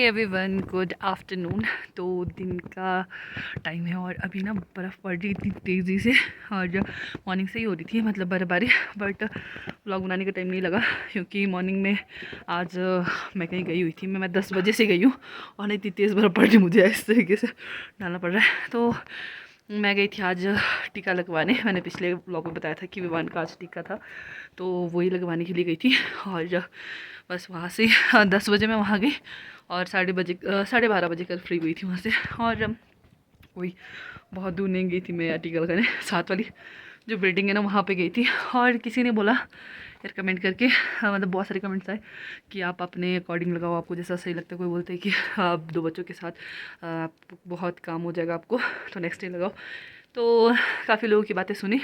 Everyone, good afternoon. तो दिन का टाइम है और अभी ना बर्फ़ पड़ रही इतनी तेज़ी से, और मॉर्निंग से ही हो रही थी मतलब बर्फ़बारी। बट व्लॉग बनाने का टाइम नहीं लगा क्योंकि मॉर्निंग में आज मैं कहीं गई हुई थी। मैं 10 बजे से गई हूँ और इतनी तेज़ बर्फ़ पड़ रही, मुझे इस तरीके से डालना पड़ रहा है। तो मैं गई थी आज टीका लगवाने। मैंने पिछले व्लॉग में बताया था कि विवान का आज टीका था, तो वही लगवाने के लिए गई थी। और बस वहाँ से 10 बजे मैं वहाँ गई और 12:30 बजे कल फ्री हुई थी वहाँ से। और वही बहुत दूर नहीं गई थी मैं टीका लगाने, साथ वाली जो बिल्डिंग है ना वहाँ पे गई थी। और किसी ने बोला यार कमेंट करके, मतलब बहुत सारे कमेंट्स आए कि आप अपने अकॉर्डिंग लगाओ, आपको जैसा सही लगता है। कोई बोलते हैं कि आप 2 बच्चों के साथ आप बहुत काम हो जाएगा आपको, तो नेक्स्ट डे लगाओ। तो काफ़ी लोगों की बातें सुनी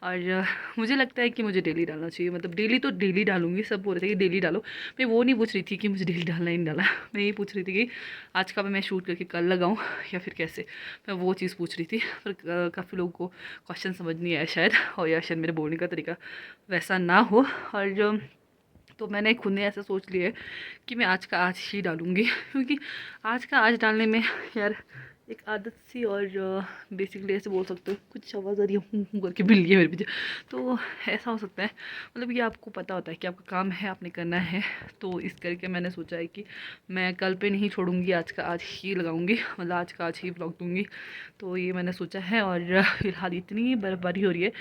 और मुझे लगता है कि मुझे डेली डालना चाहिए। मतलब डेली तो डेली डालूंगी, सब बोल रहे थे कि डेली डालो। मैं वो नहीं पूछ रही थी कि मुझे डेली डालना ही नहीं डालना। मैं ये पूछ रही थी कि आज का मैं शूट करके कल लगाऊं या फिर कैसे, मैं वो चीज़ पूछ रही थी। पर काफ़ी लोगों को क्वेश्चन समझ नहीं आया शायद, और या शायद मेरे बोलने का तरीका वैसा ना हो। और तो मैंने खुद ने ऐसा सोच लिया है कि मैं आज का आज ही डालूँगी क्योंकि आज का आज डालने में यार एक आदत सी, और बेसिकली ऐसे बोल सकते हो कुछ आवाज़ आ रही है हूँ करके, बिल्ली है मेरे पीछे। तो ऐसा हो सकता है, मतलब ये आपको पता होता है कि आपका काम है, आपने करना है। तो इस करके मैंने सोचा है कि मैं कल पे नहीं छोड़ूंगी, आज का आज ही लगाऊंगी, मतलब आज का आज ही व्लॉग दूंगी। तो ये मैंने सोचा है। और फिलहाल इतनी बर्फ़बारी हो रही है।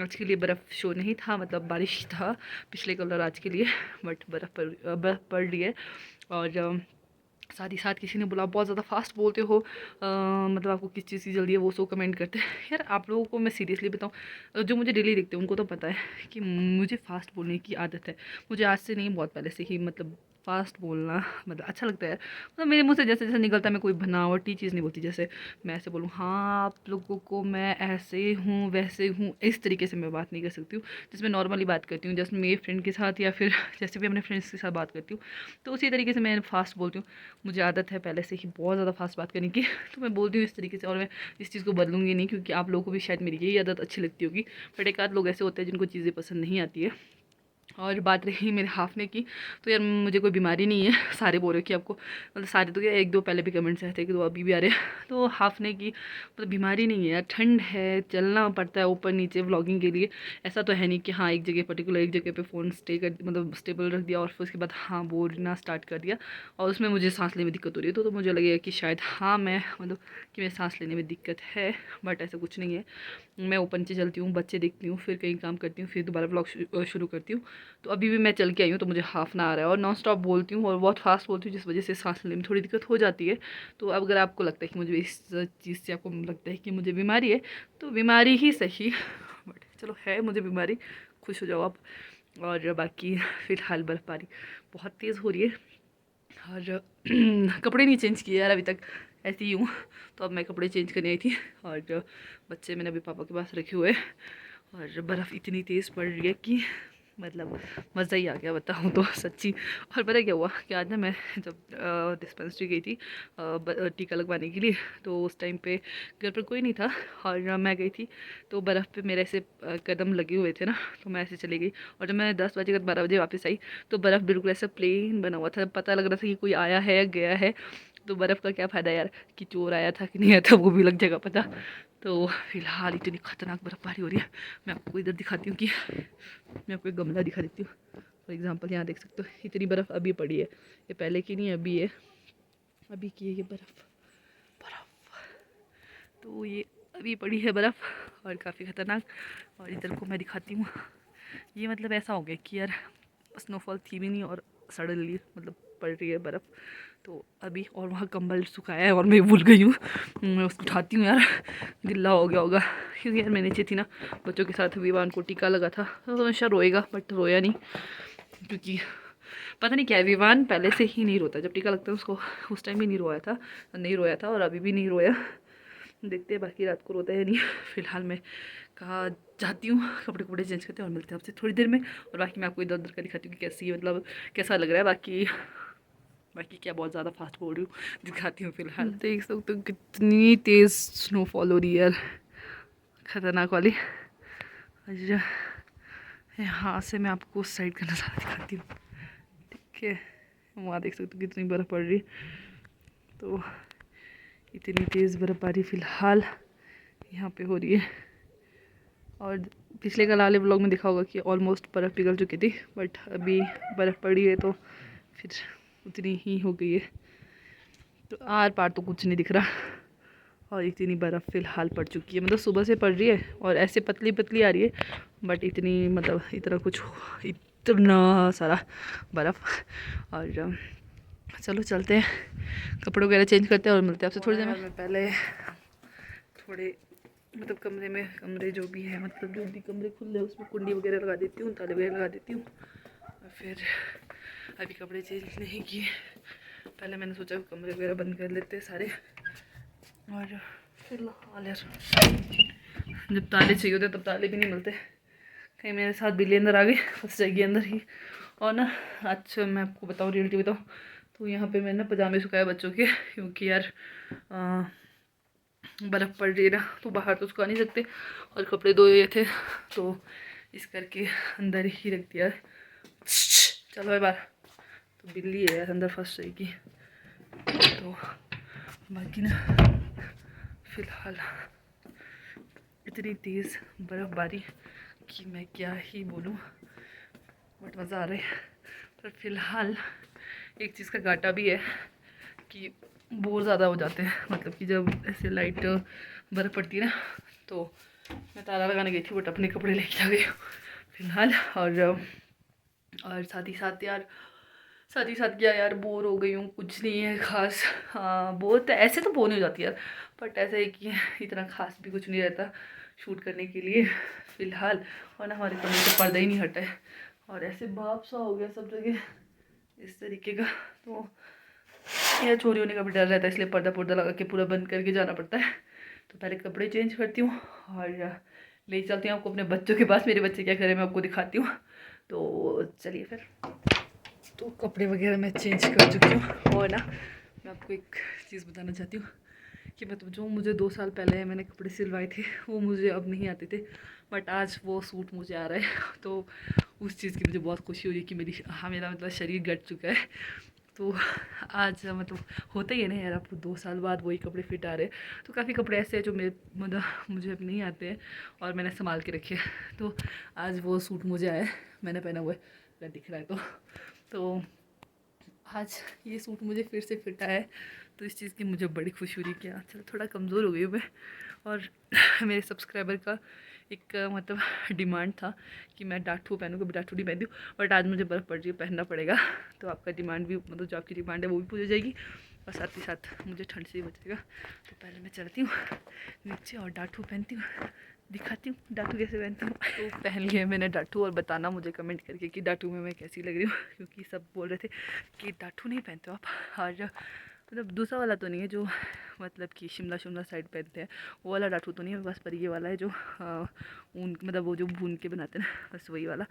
आज के लिए बर्फ़ शो नहीं था, मतलब बारिश था पिछले कल और आज के लिए, बट बर्फ़ पड़ रही है। और साथ ही साथ किसी ने बोला बहुत ज़्यादा फास्ट बोलते हो, मतलब आपको किस चीज़ की जल्दी है, वो सो कमेंट करते हैं। यार आप लोगों को मैं सीरियसली बताऊँ, जो मुझे डेली देखते हैं उनको तो पता है कि मुझे फ़ास्ट बोलने की आदत है। मुझे आज से नहीं, बहुत पहले से ही, मतलब फ़ास्ट बोलना मतलब अच्छा लगता है। मतलब मेरे मुँह से जैसे जैसे निकलता है, मैं कोई बनावटी चीज़ नहीं बोलती। जैसे मैं ऐसे बोलूँ हाँ आप लोगों को मैं ऐसे हूँ वैसे हूँ, इस तरीके से मैं बात नहीं कर सकती हूँ। जिसमें नॉर्मली बात करती हूँ, जैसे मेरे फ्रेंड के साथ या फिर जैसे भी अपने फ्रेंड्स के साथ बात करती हूँ, तो उसी तरीके से मैं फ़ास्ट बोलती हूँ। मुझे आदत है पहले से ही बहुत ज़्यादा फास्ट बात करने की, तो मैं बोलती हूँ इस तरीके से। और मैं इस चीज़ को बदलूंगी नहीं क्योंकि आप लोगों को भी शायद मेरी यही आदत अच्छी लगती होगी। बट एक आध लोग ऐसे होते हैं जिनको चीज़ें पसंद नहीं आती है। और बात रही मेरे हाफने की, तो यार मुझे कोई बीमारी नहीं है। सारे बोल रहे कि आपको, मतलब सारे तो क्या, एक दो पहले भी कमेंट्स आए थे कि तो अभी भी आ रहे हैं। तो हाफने की मतलब बीमारी नहीं है यार, ठंड है, चलना पड़ता है ऊपर नीचे व्लॉगिंग के लिए। ऐसा तो है नहीं कि हाँ एक जगह पर्टिकुलर एक जगह पे फ़ोन स्टे कर, मतलब स्टेबल रख दिया और फिर उसके बाद हाँ बोलना स्टार्ट कर दिया और उसमें मुझे सांस लेने में दिक्कत हो रही है। तो मुझे लगेगा कि शायद हाँ मैं, मतलब कि मैं सांस लेने में दिक्कत है, बट ऐसा कुछ नहीं है। मैं ऊपर नीचे चलती हूँ, बच्चे देखती हूँ, फिर कहीं काम करती हूँ, फिर दोबारा व्लॉग शुरू करती हूँ। तो अभी भी मैं चल के आई हूँ, तो मुझे हाफ ना आ रहा है और नॉन स्टॉप बोलती हूँ और बहुत फास्ट बोलती हूँ, जिस वजह से सांस लेने में थोड़ी दिक्कत हो जाती है। तो अब अगर आपको लगता है कि मुझे इस चीज़ से आपको लगता है कि मुझे बीमारी है, तो बीमारी ही सही, बट चलो है मुझे बीमारी, खुश हो जाओ आप। और बाकी फ़िलहाल बर्फ़बारी बहुत तेज़ हो रही है और कपड़े नहीं चेंज किए यार अभी तक, ऐसे ही हूँ। तो अब मैं कपड़े चेंज करने आई थी और बच्चे मैंने अभी पापा के पास रखे हुए हैं। और बर्फ़ इतनी तेज़ पड़ रही है कि मतलब मज़ा ही आ गया बताऊँ तो सच्ची। और पता क्या हुआ कि आज ना मैं जब डिस्पेंसरी गई थी टीका लगवाने के लिए, तो उस टाइम पे घर पर कोई नहीं था और मैं गई थी। तो बर्फ़ पे मेरे ऐसे कदम लगे हुए थे ना, तो मैं ऐसे चली गई। और जब मैं 10 बजे 12 बजे वापस आई, तो बर्फ़ बिल्कुल ऐसा प्लेन बना हुआ था, पता लग रहा था कि कोई आया है गया है। तो बर्फ़ का क्या फ़ायदा यार, कि चोर आया था कि नहीं आया था वो भी लग जाएगा पता। तो फिलहाल इतनी खतरनाक बर्फ़बारी हो रही है। मैं आपको इधर दिखाती हूँ कि मैं आपको एक गमला दिखा देती हूँ। फॉर एग्जांपल यहाँ देख सकते हो इतनी बर्फ़ अभी पड़ी है, ये पहले की नहीं अभी है, अभी की है ये बर्फ़। तो ये अभी पड़ी है बर्फ़ और काफ़ी ख़तरनाक। और इधर को मैं दिखाती हूँ, ये मतलब ऐसा हो गया कि यार स्नोफॉल थी भी नहीं और सडनली मतलब पड़ रही है बर्फ़। तो अभी और वहाँ कंबल सुखाया है और मैं भूल गई हूँ, मैं उसको उठाती हूँ यार, गिल्ला हो गया होगा। क्योंकि यार मैं नीचे थी ना बच्चों के साथ, विवान को टीका लगा था, तो हमेशा रोएगा बट रोया नहीं। क्योंकि पता नहीं क्या है, विवान पहले से ही नहीं रोता, जब टीका लगता है उसको उस टाइम भी नहीं रोया था, नहीं रोया था और अभी भी नहीं रोया। देखते हैं बाकी रात को रोता है नहीं। फिलहाल मैं कहा जाती हूँ, कपड़े कपड़े चेंज करते हैं और मिलते हैं आपसे थोड़ी देर में। और बाकी मैं आपको इधर उधर का दिखाती हूँ कि कैसी, मतलब कैसा लग रहा है। बाकी बाकी क्या बहुत ज़्यादा फास्ट बोल रही हूँ, दिखाती हूँ। फिलहाल देख सकते हो कितनी तेज़ स्नोफॉल हो रही है यार, खतरनाक वाली। अच्छा यहाँ से मैं आपको उस साइड का नज़ारा दिखाती हूँ, ठीक है। वहाँ देख सकते हो कितनी बर्फ़ पड़ रही है। तो इतनी तेज़ बर्फ़बारी फ़िलहाल यहाँ पे हो रही है। और पिछले कल वाले व्लॉग में देखा होगा कि ऑलमोस्ट बर्फ़ पिघल चुकी थी, बट अभी बर्फ़ पड़ी है तो फिर उतनी ही हो गई है। तो आर पार तो कुछ नहीं दिख रहा और इतनी बर्फ़ फ़िलहाल पड़ चुकी है। मतलब सुबह से पड़ रही है और ऐसे पतली पतली आ रही है, बट इतनी मतलब इतना सारा बर्फ़। और चलो चलते हैं, कपड़े वगैरह चेंज करते हैं और मिलते हैं आपसे थोड़ी देर में। पहले थोड़े मतलब कमरे जो भी है, मतलब जो भी कमरे खुले उसमें कुंडी वगैरह लगा देती हूँ, ताले वगैरह लगा देती हूँ। और फिर अभी कपड़े चेंज नहीं किए, पहले मैंने सोचा कमरे वगैरह बंद कर लेते हैं सारे। और फिलहाल यार जब ताले चाहिए होते तब ताले भी नहीं मिलते, कहीं मेरे साथ बिल्ली अंदर आ गई, फंस जाएगी अंदर ही। और ना आज मैं आपको बताऊँ, रियलिटी बताऊँ तो यहाँ पे मैंने पजामे सुखाए बच्चों के, क्योंकि यार बर्फ़ पड़ रही है ना, तो बाहर तो सुखा नहीं सकते और कपड़े धोए थे तो इस करके अंदर ही रख दिया। चलो भाई बाहर, तो बिल्ली है यार अंदर फंस जाएगी। तो बाकी ना फ़िलहाल इतनी तेज़ बर्फ़बारी कि मैं क्या ही बोलूँ, बट मज़ा आ रहा है। पर फिलहाल एक चीज़ का घाटा भी है कि बोर ज़्यादा हो जाते हैं, मतलब कि जब ऐसे लाइट बर्फ़ पड़ती है ना, तो मैं ताला लगाने गई थी बट अपने कपड़े लेके आ गई फिलहाल। और साथ ही साथ क्या यार, बोर हो गई हूँ, कुछ नहीं है खास। हाँ बोर तो ऐसे तो बोर नहीं हो जाती यार, बट ऐसा है कि इतना खास भी कुछ नहीं रहता शूट करने के लिए फ़िलहाल। और ना हमारे कमरे से पर्दा ही नहीं हटा है और ऐसे भाप सा हो गया सब जगह इस तरीके का। तो यार चोरी होने का भी डर रहता है, इसलिए पर्दा लगा के पूरा बंद करके जाना पड़ता है। तो पहले कपड़े चेंज करती हूँ और ले चलती हूँ आपको अपने बच्चों के पास। मेरे बच्चे क्या करें मैं आपको दिखाती हूँ, तो चलिए फिर। तो कपड़े वगैरह मैं चेंज कर चुकी हूँ और ना मैं आपको एक चीज़ बताना चाहती हूँ कि मतलब जो मुझे 2 साल पहले मैंने कपड़े सिलवाए थे वो मुझे अब नहीं आते थे, बट आज वो सूट मुझे आ रहा है। तो उस चीज़ की मुझे बहुत खुशी हो रही है कि मेरा मतलब शरीर गट चुका है। तो आज मतलब होता ही है ना यार, आपको 2 साल बाद वही कपड़े फिट आ रहे हैं। तो काफ़ी कपड़े ऐसे हैं जो मतलब मुझे अब नहीं आते हैं और मैंने संभाल के रखे हैं। तो आज वो सूट मुझे आया है, मैंने पहना हुआ है, अगर दिख रहा है तो आज ये सूट मुझे फिर से फिट आया है। तो इस चीज़ की मुझे बड़ी खुशी हो रही है कि चल थोड़ा कमज़ोर हो गई हूँ मैं। और मेरे सब्सक्राइबर का एक मतलब डिमांड था कि मैं डाठू पहनूँ, कभी डाठू नहीं पहनती हूँ, बट आज मुझे बर्फ़ पड़ रही है, पहनना पड़ेगा। तो आपका डिमांड भी, मतलब जो आपकी डिमांड है वो भी पूरी हो जाएगी और साथ ही साथ मुझे ठंड से भी बचेगा। तो पहले मैं चलती हूँ नीचे और डाठू पहनती हूँ, दिखाती हूँ डाठू कैसे पहनती हूँ। तो पहन लिया मैंने डाठू, और बताना मुझे कमेंट करके कि डाठू में मैं कैसी लग रही हूँ, क्योंकि सब बोल रहे थे कि डाठू नहीं पहनते हो आप। और मतलब दूसरा वाला तो नहीं है जो मतलब कि शिमला साइड पहनते हैं, वो वाला डाठू तो नहीं है बस, पर ये वाला है जो ऊन, मतलब वो जो भून के बनाते हैं ना, बस वही वाला।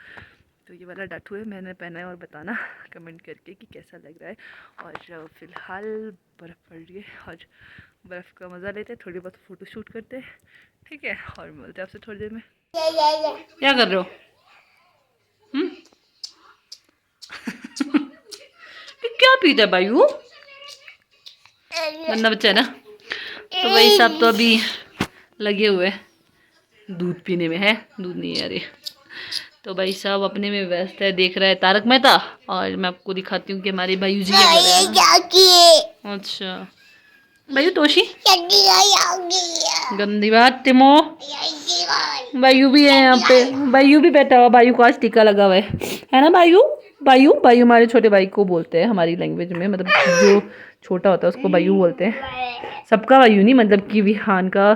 तो ये वाला डाठू है, मैंने पहना है, और बताना कमेंट करके कि कैसा लग रहा है। और फिलहाल बर्फ़ पड़ रही है और बर्फ़ का मज़ा लेते हैं, थोड़ी बहुत फ़ोटो शूट करते हैं, ठीक है, और मिलते हैं आपसे थोड़ी देर में। क्या कर रहे हो? क्या पीता है बायू? गंदा बच्चा है ना। तो वही सब तो अभी लगे हुए दूध पीने में, है दूध नहीं है अरे। तो भाई साहब अपने में व्यस्त है, देख रहा है तारक मेहता। और मैं आपको दिखाती हूँ कि हमारे भाई जी क्या कर रहे हैं। अच्छा भाई तोशी गंदी बात टिमो। बायू भी है यहाँ पे, बायू भी बैठा हुआ, बायू को आज टीका लगा हुआ है ना बायू। बायू बायू हमारे छोटे भाई को बोलते हैं हमारी लैंग्वेज में, मतलब जो छोटा होता है उसको बायू बोलते हैं। सबका बायू नहीं, मतलब कि विहान का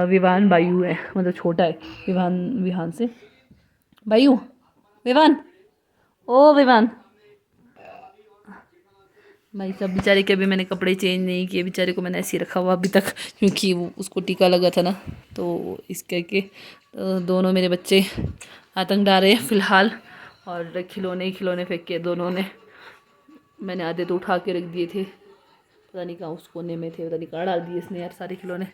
विवान बायू है, मतलब छोटा है विहान से। बायू विवान, ओ विवान। भाई सब बेचारे के अभी मैंने कपड़े चेंज नहीं किए, बेचारे को मैंने ऐसे ही रखा हुआ अभी तक, क्योंकि वो उसको टीका लगा था ना, तो इस करके दोनों मेरे बच्चे आतंक डाल रहे हैं फ़िलहाल। और खिलौने फेंक के दोनों ने, मैंने आधे तो उठा के रख दिए थे, पता नहीं कहाँ उस कोने में थे, पता नहीं कहाँ डाल दिए इसने यार सारे खिलौने।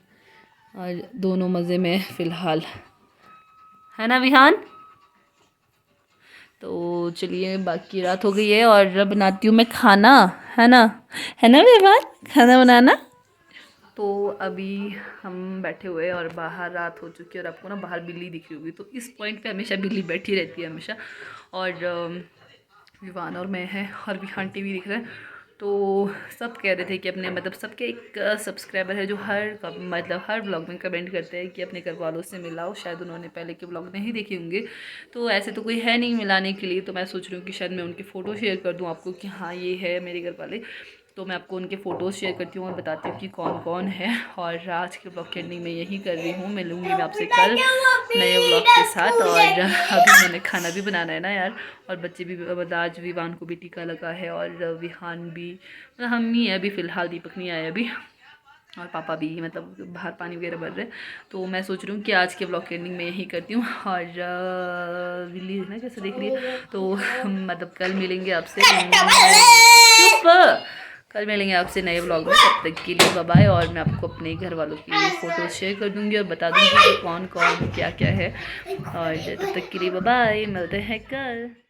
और दोनों मज़े में फ़िलहाल, है ना विहान। तो चलिए बाकी रात हो गई है और अब बनाती हूँ मैं खाना, है ना विवान, खाना बनाना। तो अभी हम बैठे हुए हैं और बाहर रात हो चुकी है और आपको ना बाहर बिल्ली दिख रही होगी। तो इस पॉइंट पे हमेशा बिल्ली बैठी रहती है हमेशा। और विवान और मैं हैं और विहान टीवी दिख रहा है। तो सब कह रहे थे कि अपने मतलब सबके एक सब्सक्राइबर है जो हर ब्लॉग में कमेंट करते हैं कि अपने घर वालों से मिलाओ। शायद उन्होंने पहले के ब्लॉग नहीं देखे होंगे, तो ऐसे तो कोई है नहीं मिलाने के लिए। तो मैं सोच रही हूँ कि शायद मैं उनकी फ़ोटो शेयर कर दूँ आपको कि हाँ ये है मेरे घर वाले। तो मैं आपको उनके फ़ोटोज़ शेयर करती हूँ और बताती हूँ कि कौन कौन है। और आज के ब्लॉग की एंडिंग में यही कर रही हूँ। मिलूँगी मैं आपसे कल नए व्लॉग के साथ। और अभी मैंने खाना भी बनाना है ना यार। और बच्चे भी मतलब आज विवान को भी टीका लगा है और विहान भी मतलब हम ही है अभी फ़िलहाल, दीपक नहीं आया अभी। और पापा भी मतलब बाहर पानी वगैरह भर रहे हैं। तो मैं सोच रही हूँ कि आज के ब्लॉग की एंडिंग में यही करती हूँ। और बिल्ली है ना कैसे देख रही है। तो मतलब कल मिलेंगे आपसे चुप, कल मिलेंगे आपसे नए ब्लॉग में। तब तक के लिए बाय बाय। और मैं आपको अपने घर वालों की फ़ोटोज़ शेयर कर दूँगी और बता दूँगी कि कौन कौन क्या क्या है। और तब तक के लिए बाय बाय, मिलते हैं कल।